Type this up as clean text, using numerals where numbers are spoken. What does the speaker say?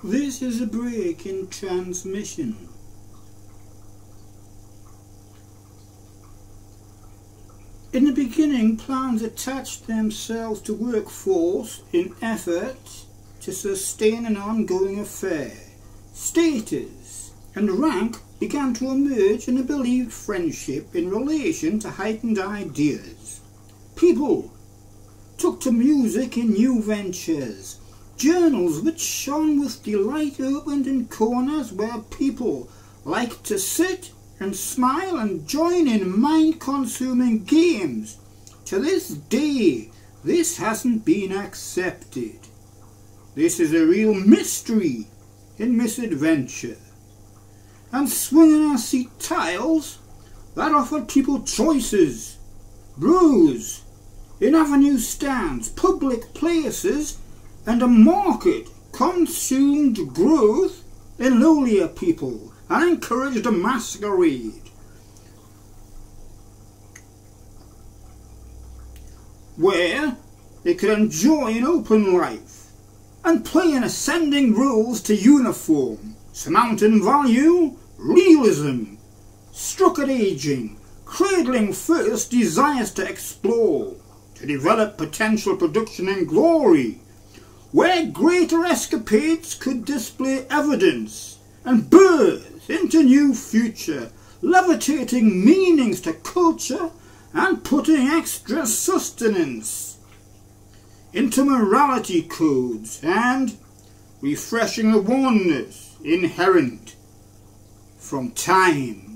This is a break in transmission. In the beginning, plans attached themselves to workforce in effort to sustain an ongoing affair. Status and rank began to emerge in a believed friendship in relation to heightened ideas. People took to music in new ventures. Journals which shone with delight opened in corners where people liked to sit and smile and join in mind-consuming games. To this day, this hasn't been accepted. This is a real mystery in misadventure. And swinging our seat tiles that offered people choices, brews, in avenue stands, public places, and a market consumed growth in lowlier people and encouraged a masquerade where they could enjoy an open life and play in ascending roles to uniform, surmounting value, realism, struck at aging, cradling first desires to explore, to develop potential production and glory, where greater escapades could display evidence and birth into new future, levitating meanings to culture and putting extra sustenance into morality codes and refreshing the oneness inherent from time